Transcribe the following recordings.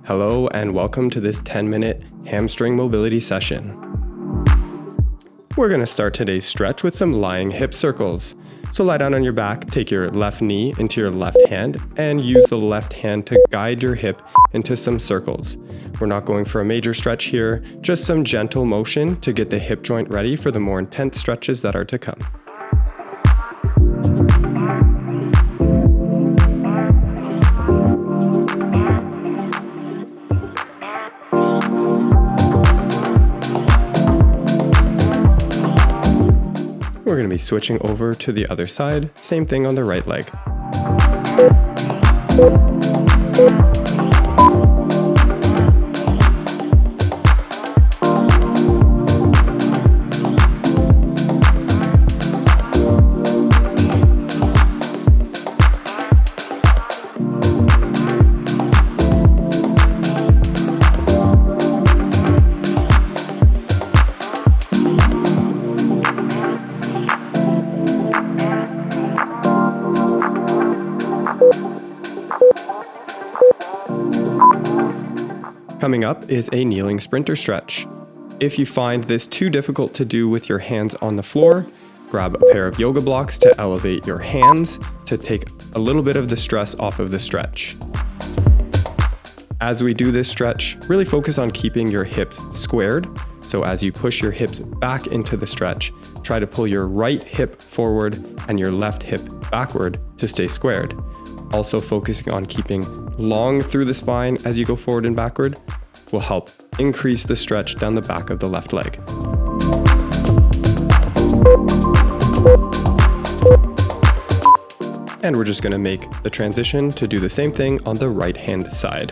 Hello and welcome to this 10-minute hamstring mobility session. We're going to start today's stretch with some lying hip circles. So lie down on your back, take your left knee into your left hand, and use the left hand to guide your hip into some circles. We're not going for a major stretch here, just some gentle motion to get the hip joint ready for the more intense stretches that are to come. We're going to be switching over to the other side, same thing on the right leg. Coming up is a kneeling sprinter stretch. If you find this too difficult to do with your hands on the floor, grab a pair of yoga blocks to elevate your hands to take a little bit of the stress off of the stretch. As we do this stretch, really focus on keeping your hips squared. So as you push your hips back into the stretch, try to pull your right hip forward and your left hip backward to stay squared. Also focusing on keeping long through the spine as you go forward and backward will help increase the stretch down the back of the left leg. And we're just going to make the transition to do the same thing on the right hand side.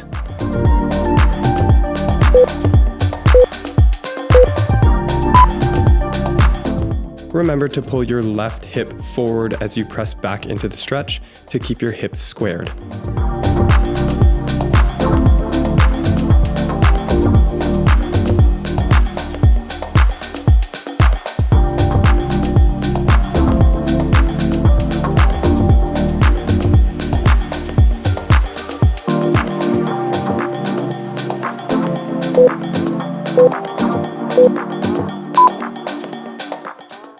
Remember to pull your left hip forward as you press back into the stretch to keep your hips squared.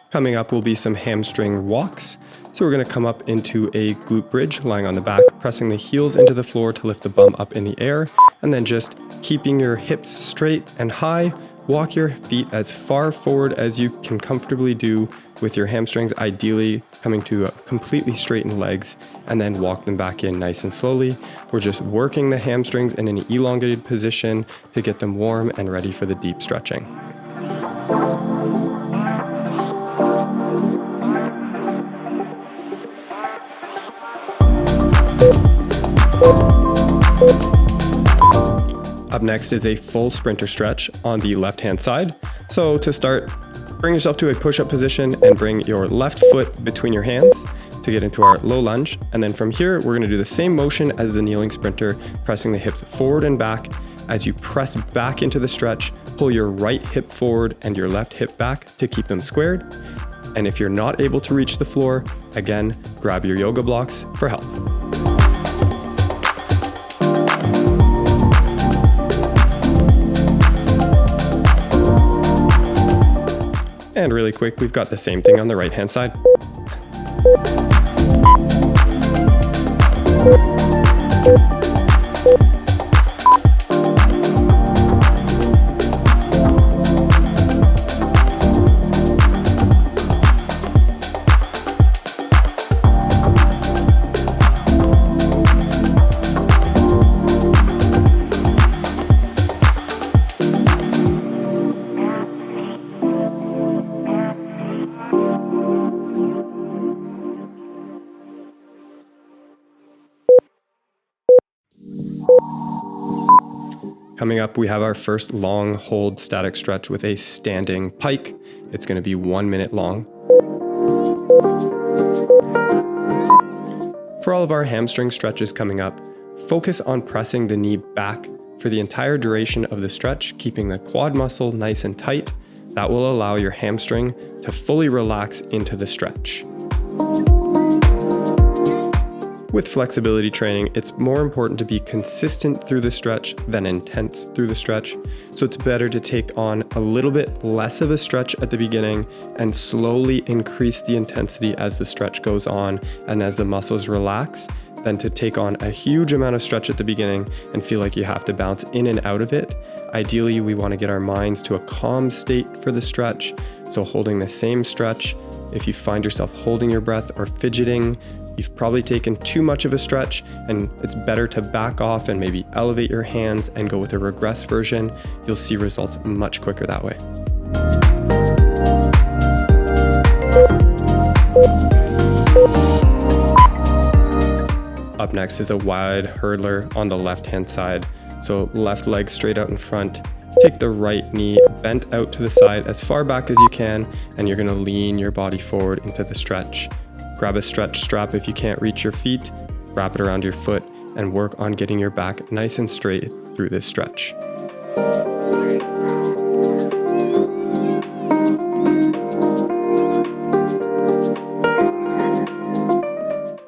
Coming up will be some hamstring walks. So we're going to come up into a glute bridge, lying on the back, pressing the heels into the floor to lift the bum up in the air, and then just keeping your hips straight and high. Walk your feet as far forward as you can comfortably do with your hamstrings, ideally coming to completely straightened legs, and then walk them back in nice and slowly. We're just working the hamstrings in an elongated position to get them warm and ready for the deep stretching. Up next is a full sprinter stretch on the left-hand side. So to start, bring yourself to a push-up position and bring your left foot between your hands to get into our low lunge. And then from here, we're going to do the same motion as the kneeling sprinter, pressing the hips forward and back. As you press back into the stretch, pull your right hip forward and your left hip back to keep them squared. And if you're not able to reach the floor, again, grab your yoga blocks for help. And really quick, we've got the same thing on the right-hand side. Coming up, we have our first long hold static stretch with a standing pike. It's going to be 1 minute long. For all of our hamstring stretches coming up, focus on pressing the knee back for the entire duration of the stretch, keeping the quad muscle nice and tight. That will allow your hamstring to fully relax into the stretch. With flexibility training, it's more important to be consistent through the stretch than intense through the stretch. So it's better to take on a little bit less of a stretch at the beginning and slowly increase the intensity as the stretch goes on and as the muscles relax, than to take on a huge amount of stretch at the beginning and feel like you have to bounce in and out of it. Ideally, we want to get our minds to a calm state for the stretch. So holding the same stretch, if you find yourself holding your breath or fidgeting, you've probably taken too much of a stretch, and it's better to back off and maybe elevate your hands and go with a regress version. You'll see results much quicker that way. Up next is a wide hurdler on the left-hand side. So left leg straight out in front. Take the right knee bent out to the side as far back as you can, and you're gonna lean your body forward into the stretch. Grab a stretch strap if you can't reach your feet, wrap it around your foot, and work on getting your back nice and straight through this stretch.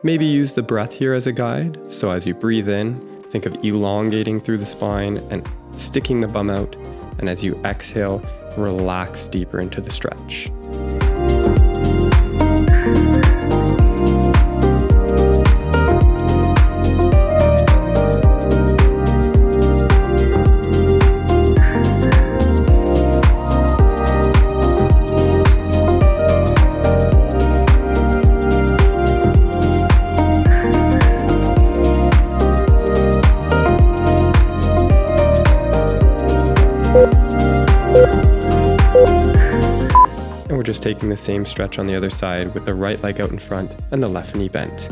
Maybe use the breath here as a guide. So as you breathe in, think of elongating through the spine and sticking the bum out. And as you exhale, relax deeper into the stretch. We're just taking the same stretch on the other side with the right leg out in front and the left knee bent.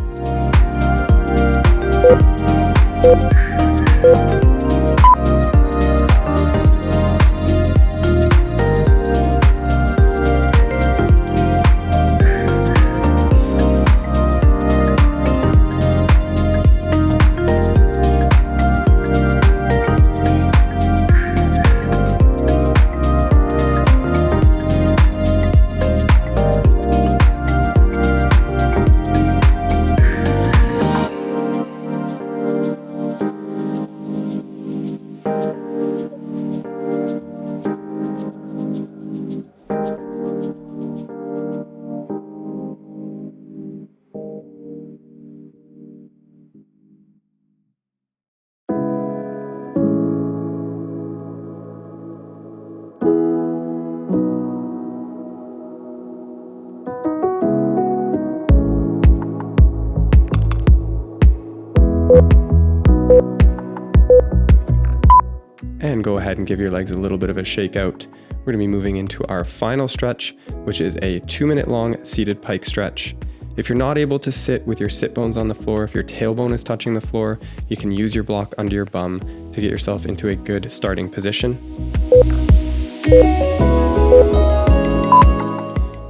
And go ahead and give your legs a little bit of a shake out. We're going to be moving into our final stretch, which is a 2-minute long seated pike stretch. If you're not able to sit with your sit bones on the floor, if your tailbone is touching the floor, you can use your block under your bum to get yourself into a good starting position.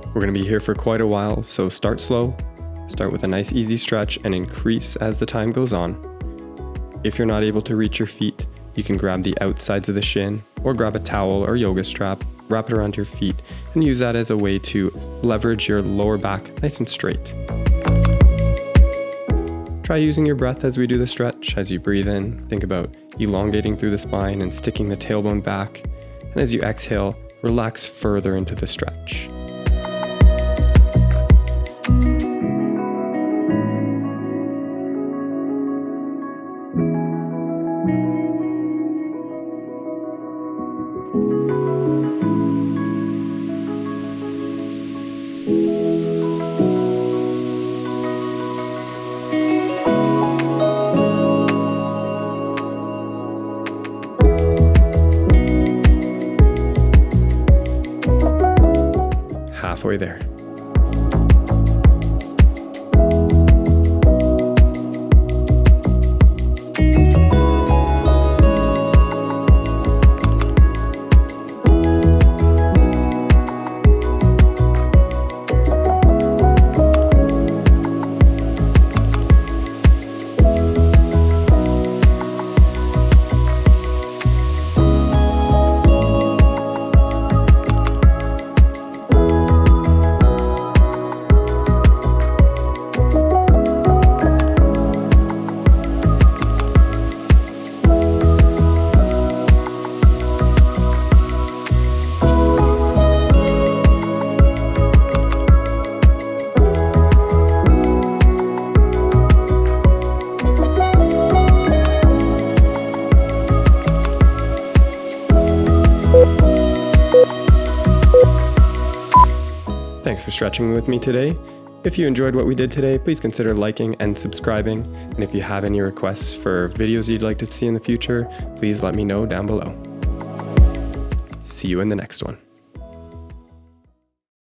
We're going to be here for quite a while, so start slow. Start with a nice easy stretch and increase as the time goes on. If you're not able to reach your feet, you can grab the outsides of the shin or grab a towel or yoga strap, wrap it around your feet, and use that as a way to leverage your lower back nice and straight. Try using your breath as we do the stretch. As you breathe in, think about elongating through the spine and sticking the tailbone back. And as you exhale, relax further into the stretch. Halfway there. for stretching with me today. If you enjoyed what we did today, please consider liking and subscribing. And if you have any requests for videos you'd like to see in the future, please let me know down below. See you in the next one.